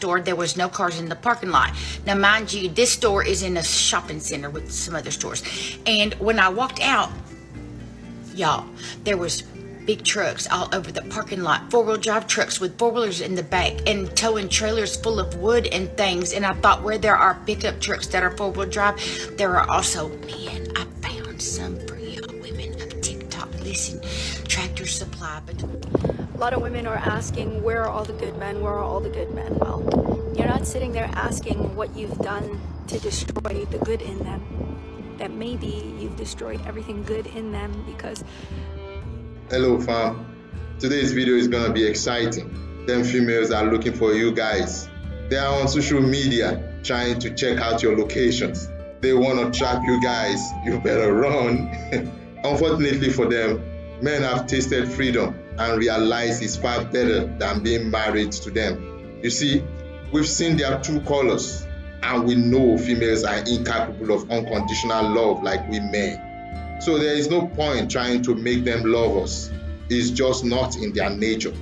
store, there was no cars in the parking lot. Now, mind you, this store is in a shopping center with some other stores. And when I walked out, y'all, there was big trucks all over the parking lot, four-wheel drive trucks with four-wheelers in the back and towing trailers full of wood and things. And I thought, where there are pickup trucks that are four-wheel drive, there are also men. I found some for y'all women of TikTok. Listen, Tractor Supply. A lot of women are asking, where are all the good men? Where are all the good men? Well, you're not sitting there asking what you've done to destroy the good in them. That maybe you've destroyed everything good in them because... Hello fam, today's video is gonna be exciting. Them females are looking for you guys. They are on social media trying to check out your locations. They wanna trap you guys, you better run. Unfortunately for them, men have tasted freedom and realized it's far better than being married to them. You see, we've seen their true colors and we know females are incapable of unconditional love like we men. So there is no point trying to make them love us. It's just not in their nature.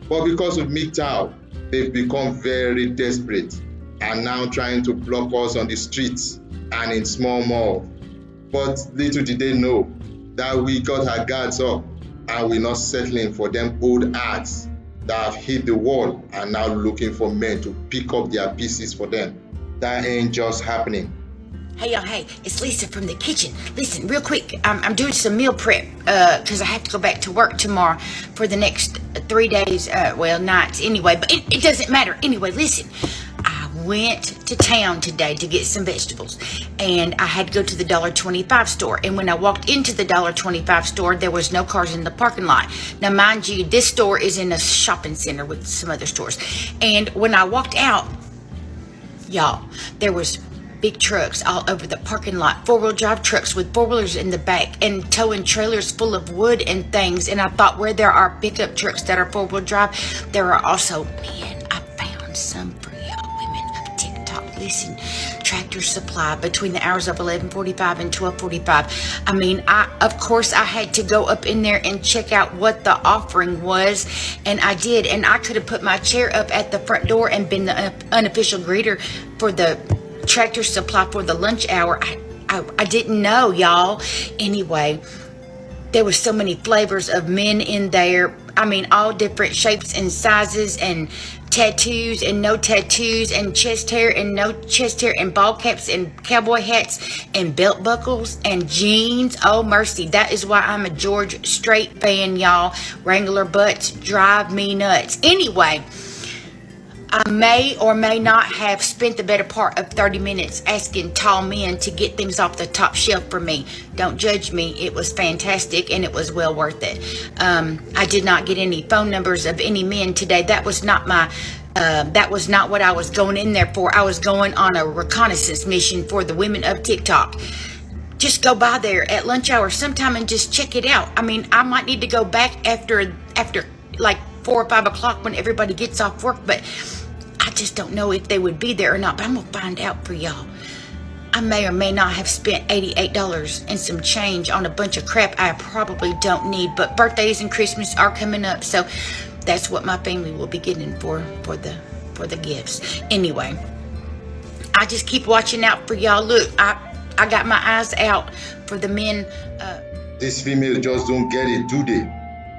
But because of MGTOW, they've become very desperate and now trying to block us on the streets and in small malls. But little did they know that we got our guards up and we're not settling for them old ads that have hit the wall and now looking for men to pick up their pieces for them. That ain't just happening. Hey y'all, hey, it's Lisa from the kitchen. Listen, real quick, I'm doing some meal prep because I have to go back to work tomorrow for the next 3 days, nights anyway, but it doesn't matter. Anyway, listen, I went to town today to get some vegetables and I had to go to the $1.25 store. And when I walked into the $1.25 store, there was no cars in the parking lot. Now, mind you, this store is in a shopping center with some other stores. And when I walked out, y'all, there was big trucks all over the parking lot, four-wheel drive trucks with four-wheelers in the back and towing trailers full of wood and things. And I thought, where there are pickup trucks that are four-wheel drive, there are also men. I found some for y'all women of TikTok. Listen, Tractor Supply between the hours of 11:45 and 12:45. I mean, of course I had to go up in there and check out what the offering was, and I did. And I could have put my chair up at the front door and been the unofficial greeter for the Tractor Supply for the lunch hour. I didn't know, y'all. Anyway, there was so many flavors of men in there. I mean, all different shapes and sizes, and tattoos and no tattoos, and chest hair and no chest hair, and ball caps and cowboy hats and belt buckles and jeans. Oh mercy, that is why I'm a George Strait fan, y'all. Wrangler butts drive me nuts. Anyway, I may or may not have spent the better part of 30 minutes asking tall men to get things off the top shelf for me. Don't judge me. It was fantastic and it was well worth it. I did not get any phone numbers of any men today. That was not what I was going in there for. I was going on a reconnaissance mission for the women of TikTok. Just go by there at lunch hour sometime and just check it out. I mean, I might need to go back after like 4 or 5 o'clock when everybody gets off work, but I just don't know if they would be there or not, but I'm gonna find out for y'all. I may or may not have spent $88 and some change on a bunch of crap I probably don't need, but birthdays and Christmas are coming up, so that's what my family will be getting for the gifts. Anyway, I just keep watching out for y'all. Look, I got my eyes out for the men. These females just don't get it, do they?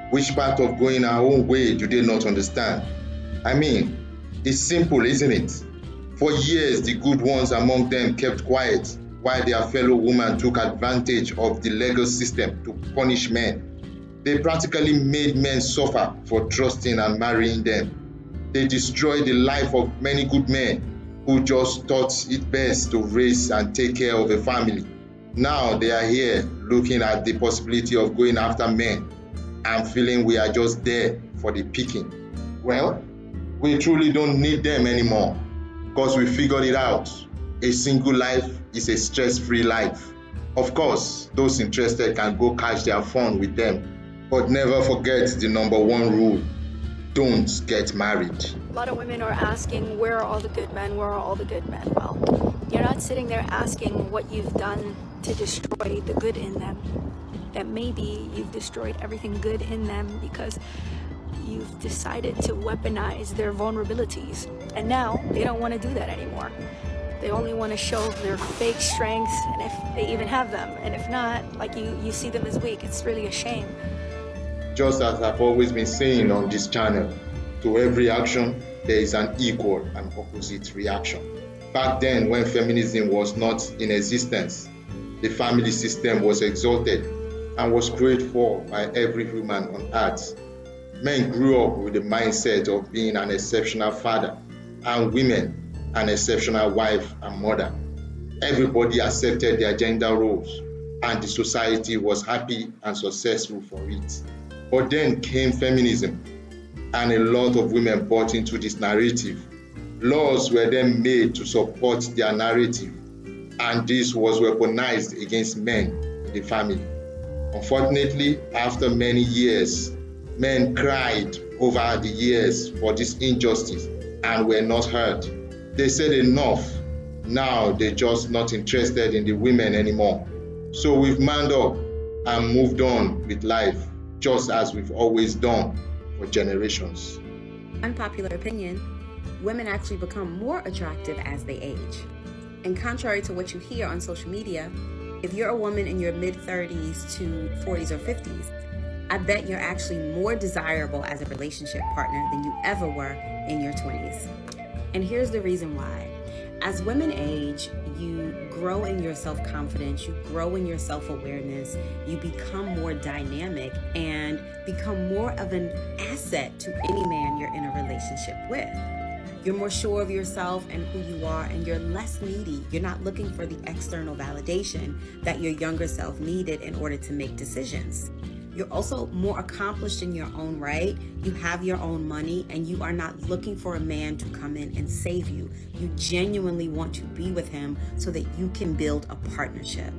Which part of going our own way do they not understand? I mean, it's simple, isn't it? For years, the good ones among them kept quiet while their fellow women took advantage of the legal system to punish men. They practically made men suffer for trusting and marrying them. They destroyed the life of many good men who just thought it best to raise and take care of a family. Now they are here looking at the possibility of going after men and feeling we are just there for the picking. Well, we truly don't need them anymore because we figured it out. A single life is a stress-free life. Of course, those interested can go catch their fun with them, but never forget the number one rule: don't get married. A lot of women are asking, where are all the good men? Where are all the good men? Well, you're not sitting there asking what you've done to destroy the good in them. That maybe you've destroyed everything good in them because you've decided to weaponize their vulnerabilities. And now they don't want to do that anymore. They only want to show their fake strengths, and if they even have them. And if not, like you see them as weak. It's really a shame. Just as I've always been saying on this channel, to every action, there is an equal and opposite reaction. Back then, when feminism was not in existence, the family system was exalted and was prayed for by every human on earth. Men grew up with the mindset of being an exceptional father, and women an exceptional wife and mother. Everybody accepted their gender roles, and the society was happy and successful for it. But then came feminism, and a lot of women bought into this narrative. Laws were then made to support their narrative, and this was weaponized against men in the family. Unfortunately, after many years, men cried over the years for this injustice and were not heard. They said enough. Now they're just not interested in the women anymore. So we've manned up and moved on with life, just as we've always done for generations. Unpopular opinion, women actually become more attractive as they age. And contrary to what you hear on social media, if you're a woman in your mid-30s to 40s or 50s, I bet you're actually more desirable as a relationship partner than you ever were in your 20s. And here's the reason why. As women age, you grow in your self-confidence, you grow in your self-awareness, you become more dynamic and become more of an asset to any man you're in a relationship with. You're more sure of yourself and who you are, and you're less needy. You're not looking for the external validation that your younger self needed in order to make decisions. You're also more accomplished in your own right. You have your own money, and you are not looking for a man to come in and save you. You genuinely want to be with him so that you can build a partnership.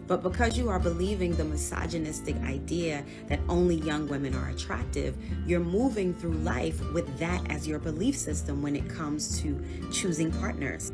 But because you are believing the misogynistic idea that only young women are attractive, you're moving through life with that as your belief system when it comes to choosing partners.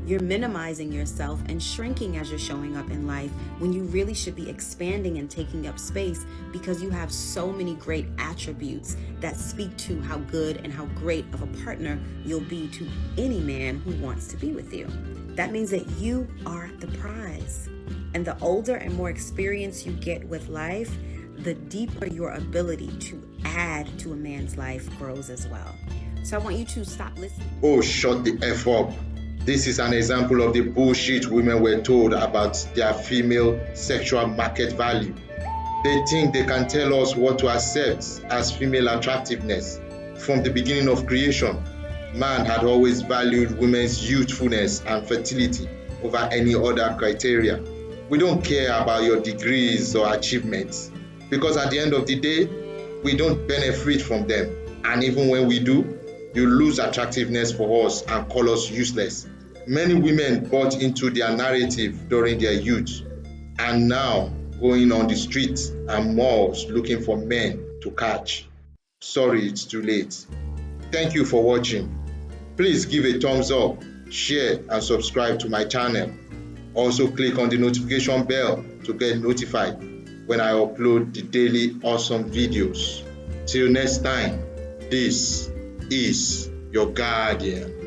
You're minimizing yourself and shrinking as you're showing up in life when you really should be expanding and taking up space because you have so many great attributes that speak to how good and how great of a partner you'll be to any man who wants to be with you. That means that you are the prize. And the older and more experience you get with life, the deeper your ability to add to a man's life grows as well. So I want you to stop listening. Oh, shut the F up. This is an example of the bullshit women were told about their female sexual market value. They think they can tell us what to accept as female attractiveness. From the beginning of creation, man had always valued women's youthfulness and fertility over any other criteria. We don't care about your degrees or achievements because at the end of the day, we don't benefit from them. And even when we do, you lose attractiveness for us and call us useless. Many women bought into their narrative during their youth and now going on the streets and malls looking for men to catch. Sorry, it's too late. Thank you for watching. Please give a thumbs up, share and subscribe to my channel. Also click on the notification bell to get notified when I upload the daily awesome videos. Till next time, this is your guardian.